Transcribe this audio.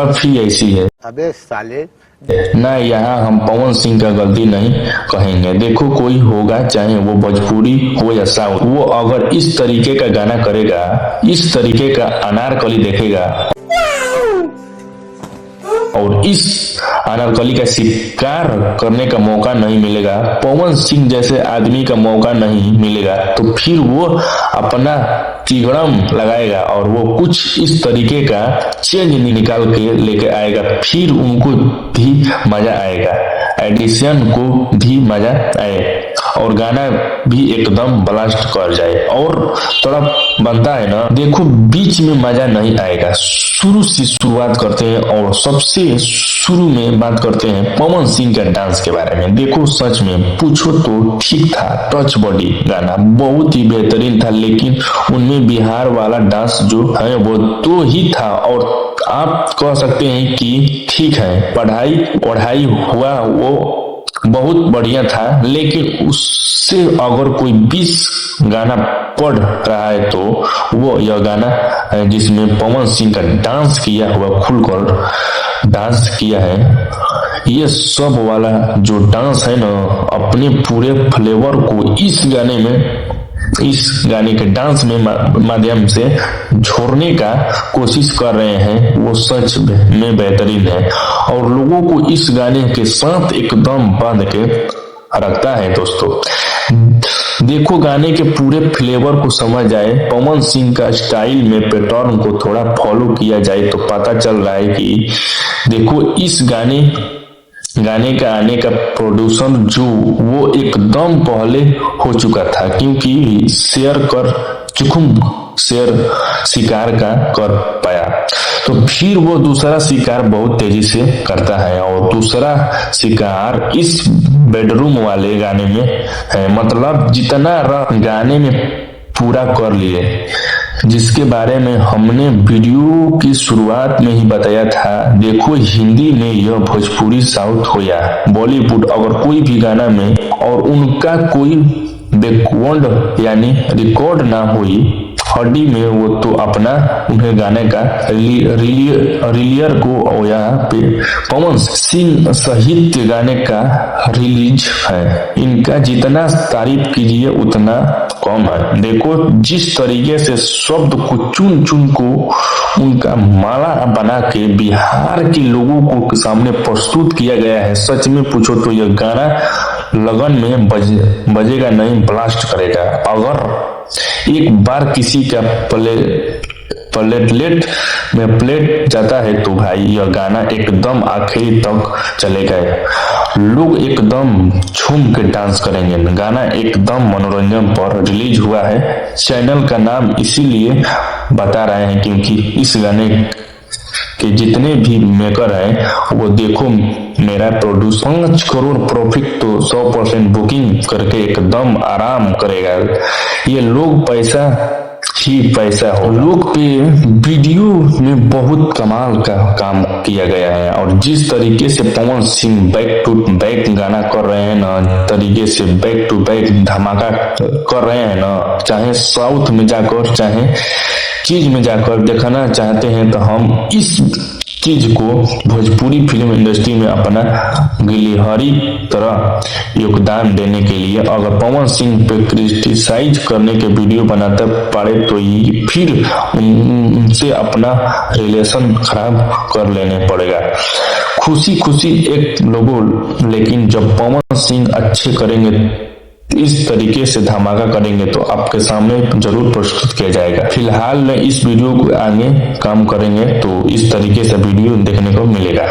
तरफ ही ऐसी है। अबे साले, ना यहाँ हम पवन सिंह का गलती नहीं कहेंगे। देखो कोई होगा, चाहे वो भोजपुरी हो या साउथ, वो अगर इस तरीके का गाना करेगा, इस तरीके का अनारकली देखेगा और इस अनारकली का शिकार करने का मौका नहीं मिलेगा, पवन सिंह जैसे आदमी का मौका नहीं मिलेगा, तो फिर वो अपना तिगड़म लगाएगा और वो कुछ इस तरीके का चेंज निकाल के लेके आएगा। फिर उनको भी मजा आएगा, एडिशन को भी मजा आए और गाना भी एकदम ब्लास्ट कर जाए। और थोड़ा बनता है ना, देखो बीच में मजा नहीं आएगा। शुरू से शुरुआत करते हैं और सबसे शुरू में बात करते हैं पवन सिंह का डांस के बारे में। देखो सच में पूछो तो ठीक था, टच बॉडी गाना बहुत ही बेहतरीन था, लेकिन उनमें बिहार वाला डांस जो है वो तो ही था। और आप कह सकते हैं कि ठीक है, पढ़ाई हुआ वो बहुत बढ़िया था, लेकिन उससे अगर कोई 20 गाना पढ़ रहा है तो वो यह गाना है जिसमें पवन सिंह का डांस किया हुआ, खुलकर डांस किया है। ये सब वाला जो डांस है ना, अपने पूरे फ्लेवर को इस गाने के डांस में माध्यम से छोड़ने का कोशिश कर रहे हैं। वो सच में बेहतरीन है और लोगों को इस गाने के साथ एकदम बांध के रखता है। दोस्तों देखो गाने के पूरे फ्लेवर को समझ जाए, पवन सिंह का स्टाइल में पैटर्न को थोड़ा फॉलो किया जाए तो पता चल रहा है कि देखो इस गाने का आने का प्रोड्यूसर जो वो एकदम पहले हो चुका था, क्योंकि शेयर शिकार का कर पाया तो फिर वो दूसरा शिकार बहुत तेजी से करता है और दूसरा शिकार इस बेडरूम वाले गाने में है। मतलब जितना गाने में पूरा कर लिए, जिसके बारे में हमने वीडियो की शुरुआत में ही बताया था। देखो हिंदी में यह भोजपुरी, साउथ हो या बॉलीवुड, अगर कोई भी गाना में और उनका कोई बैकवर्ड यानी रिकॉर्ड ना हुई हड्डी में, वो तो अपना उन्हें गाने का रिलियर को यहाँ पे पवन सिंह सहित गाने का रिलीज है। इनका जितना तारीफ कीजिए उतना कम है। देखो जिस तरीके से शब्द को चुन चुन को उनका माला बना के बिहार के लोगों को सामने प्रस्तुत किया गया है। सच में पूछो तो यह गाना लगन में बजेगा नहीं, ब्लास्ट करेगा। अगर एक बार किसी का प्लेटलेट में प्लेट जाता है तो भाई यह गाना एकदम आखिरी तक चलेगा। लोग एकदम झूम के डांस करेंगे। गाना एकदम मनोरंजन पर रिलीज हुआ है। चैनल का नाम इसीलिए बता रहे हैं क्योंकि इस गाने के जितने भी मेकर हैं वो देखो मेरा प्रोड्यूस 5 करोड़ प्रॉफिट तो 100% बुकिंग करके एकदम आराम करेगा। ये लोग पैसा ही पैसा हो। लोग पे वीडियो में बहुत कमाल का काम किया गया है और जिस तरीके से Pawan Singh back to back गाना कर रहे हैं ना, तरीके से बैक टू बैक धमाका कर रहे हैं ना, चाहे साउथ में जाकर चाहे चीज में जाकर देखना चाहते हैं तो हम इस चीज को भोजपुरी फिल्म इंडस्ट्री में अपना गिलहरी तरह योगदान देने के लिए अगर पवन सिंह पे क्रिटिसाइज करने के वीडियो बनाते पड़े तो ये फिर उनसे अपना रिलेशन खराब कर लेने पड़ेगा। खुशी एक लोगों, लेकिन जब पवन सिंह अच्छे करेंगे, इस तरीके से धमाका करेंगे तो आपके सामने जरूर प्रस्तुत किया जाएगा। फिलहाल में इस वीडियो को आगे काम करेंगे तो इस तरीके से वीडियो देखने को मिलेगा।